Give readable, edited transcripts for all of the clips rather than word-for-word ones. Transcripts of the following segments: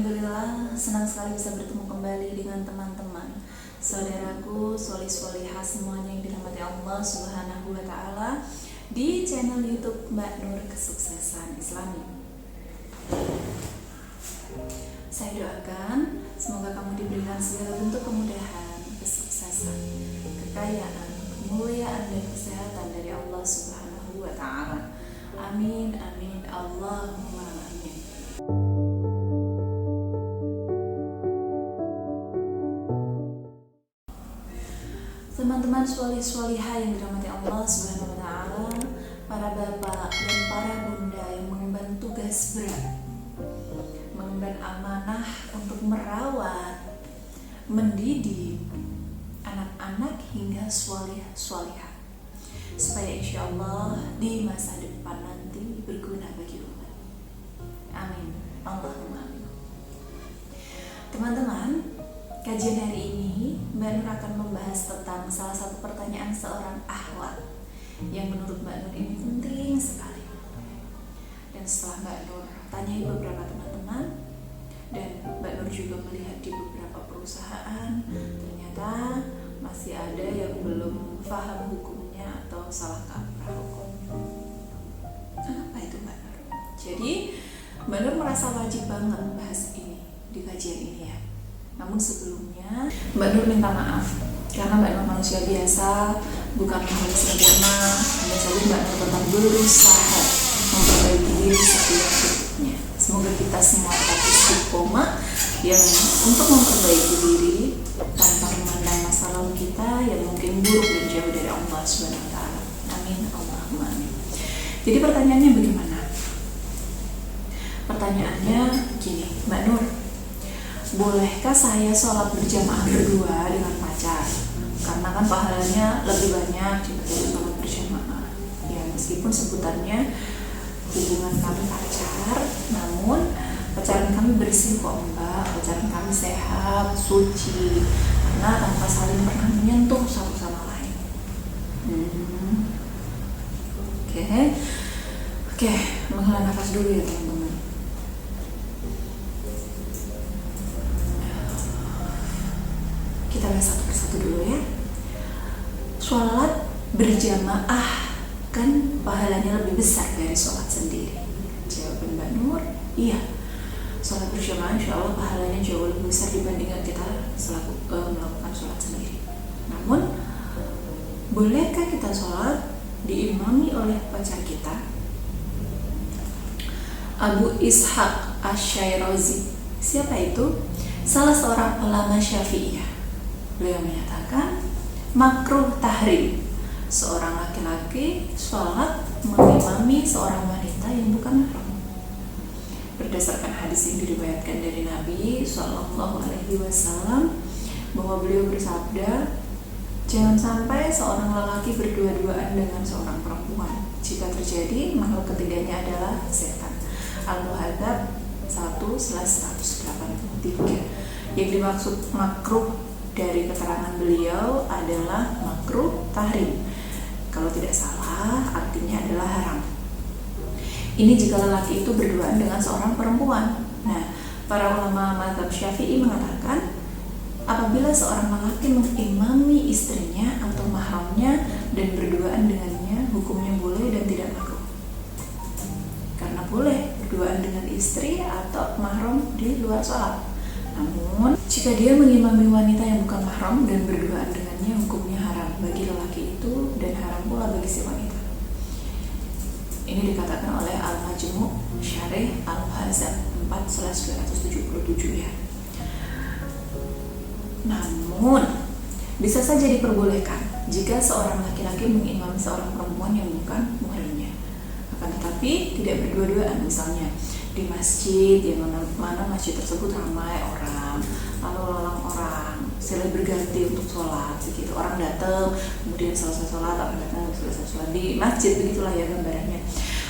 Alhamdulillah, senang sekali bisa bertemu kembali dengan teman-teman, saudaraku, solih-solihah semuanya yang dirahmati Allah Subhanahu wa Ta'ala di channel YouTube Mbak Nur Kesuksesan Islami. Saya doakan semoga kamu diberikan segala bentuk kemudahan, kesuksesan, kekayaan, kemuliaan dan kesehatan dari Allah Subhanahu wa Ta'ala. Amin, amin, Allahumma amin. Teman-teman solih-solihah yang dirahmati Allah Subhanahu wa Ta'ala, para bapak dan para bunda yang mengemban tugas berat, mengemban amanah untuk merawat, mendidik anak-anak hingga solih-solihah, supaya insya Allah di masa depan nanti berguna bagi umat. Amin, Allahumma amin. Teman-teman, kajian hari ini Mbak Nur akan membahas tentang salah satu pertanyaan seorang akhwat yang menurut Mbak Nur ini penting sekali. Dan setelah Mbak Nur tanyai beberapa teman-teman dan Mbak Nur juga melihat di beberapa perusahaan, ternyata masih ada yang belum paham hukumnya atau salah kaprah hukumnya. Apa itu Mbak Nur? Jadi Mbak Nur merasa wajib banget membahas ini di kajian ini ya. Namun sebelumnya Mbak Nur minta maaf karena Mbak Nur manusia biasa, bukan makhluk sempurna. Hanya saja Mbak Nur tetap berusaha memperbaiki diri setiap detiknya. Semoga kita semua tetap istiqomah yang untuk memperbaiki diri tanpa memandang masa lalu kita yang mungkin buruk dan jauh dari Allah Subhanahu wa Ta'ala. Amin, Allahumma amin. Jadi pertanyaannya bagaimana? Pertanyaannya gini, Mbak Nur, bolehkah saya sholat berjamaah berdua dengan pacar? Karena kan pahalanya lebih banyak jika kita sholat berjamaah. Ya, meskipun sebutannya hubungan kami pacar, namun pacaran kami bersih kok Mbak. Pacaran kami sehat, suci, karena tanpa saling pernah menyentuh satu sama lain. Oke, menghela nafas dulu ya teman-teman. Kita bahas satu persatu dulu ya. Sholat berjamaah kan pahalanya lebih besar dari sholat sendiri. Jawaban Mbak Nur, iya. Sholat berjamaah insya Allah pahalanya jauh lebih besar dibandingkan kita melakukan sholat sendiri. Namun, bolehkah kita sholat diimami oleh pacar kita? Abu Ishaq Asy-Syairazi, siapa itu? Salah seorang ulama Syafi'iyah. Beliau menyatakan makruh tahrim seorang laki-laki sholat mengimami seorang wanita yang bukan mahram. Berdasarkan hadis yang diriwayatkan dari Nabi Shallallahu Alaihi Wasallam bahwa beliau bersabda, jangan sampai seorang lelaki berdua-duaan dengan seorang perempuan. Jika terjadi, makhluk ketiganya adalah setan. Al-Muhadzab 1/183. Yang dimaksud makruh dari keterangan beliau adalah makruh tahrim. Kalau tidak salah, artinya adalah haram. Ini jika lelaki itu berduaan dengan seorang perempuan. Nah, para ulama mazhab Syafi'i mengatakan apabila seorang lelaki mengimami istrinya atau mahramnya dan berduaan dengannya, hukumnya boleh dan tidak makruh. Karena boleh berduaan dengan istri atau mahram di luar sholat. Namun, jika dia mengimami wanita yang bukan mahram dan berduaan dengannya, hukumnya haram bagi lelaki itu dan haram pula bagi si wanita. Ini dikatakan oleh Al-Majmu' Syarih Al-Muhadzab 4/277 ya. Namun, bisa saja diperbolehkan jika seorang laki-laki mengimami seorang perempuan yang bukan muhrimnya. Akan tetapi tidak berdua-duaan, misalnya di masjid yang mana masjid tersebut ramai orang, lalu lalang orang silih berganti untuk sholat begitu. Orang datang, kemudian selesai sholat, orang datang selesai sholat di masjid, begitulah ya gambarannya.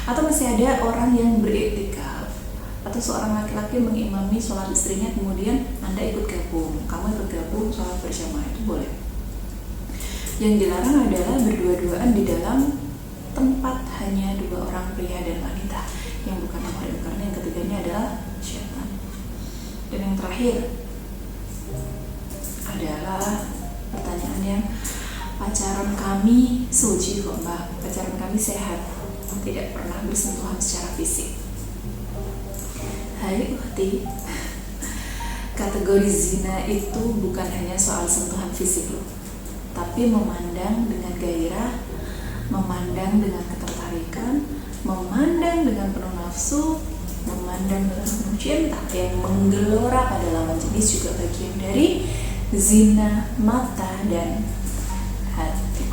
Atau masih ada orang yang beriktikaf, atau seorang laki-laki mengimami sholat istrinya, kemudian Anda ikut gabung, kamu ikut gabung sholat berjamaah, itu boleh. Yang dilarang adalah berdua-duaan di dalam tempat hanya dua orang pria dan wanita yang bukan mahram, karena yang ketiganya adalah syaitan. yang terakhir adalah pertanyaan yang pacaran kami suci kok mbak, pacaran kami sehat, tidak pernah bersentuhan secara fisik. Hai ukti, kategori zina itu bukan hanya soal sentuhan fisik loh, tapi memandang dengan gairah, memandang dengan ketertarikan, memandang dengan penuh nafsu, memandang dengan penuh cinta yang menggelora pada lawan jenis juga bagian dari zina mata dan hati.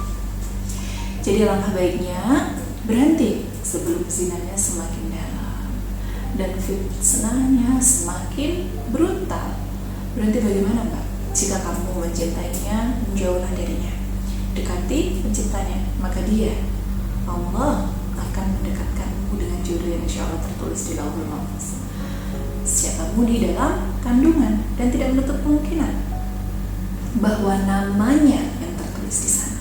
Jadi langkah baiknya berhenti sebelum zinanya semakin dalam dan fitnahnya semakin brutal. Berhenti bagaimana mbak? Jika kamu mencintainya, menjauhlah darinya. Dekati pencintanya, maka dia, Allah, akan mendekatkanmu dengan jodoh yang insya Allah tertulis di Lauhul Mahfuz. Siapapun di dalam kandungan dan tidak menutup kemungkinan bahwa namanya yang tertulis di sana.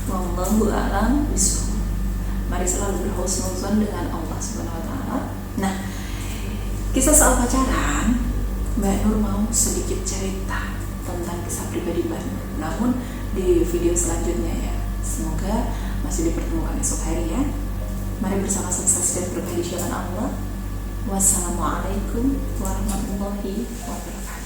Wallahu a'lam bishawab. Mari selalu berhusnuzon dengan Allah Subhanahu wa taala. Nah, kisah soal pacaran, Mbak Nur mau sedikit cerita tentang kisah pribadi Mbak Nur. Namun di video selanjutnya ya. Semoga masih dipertemukan esok hari ya. Mari bersama sukses dan berkah di jalan Allah. Wassalamualaikum warahmatullahi wabarakatuh.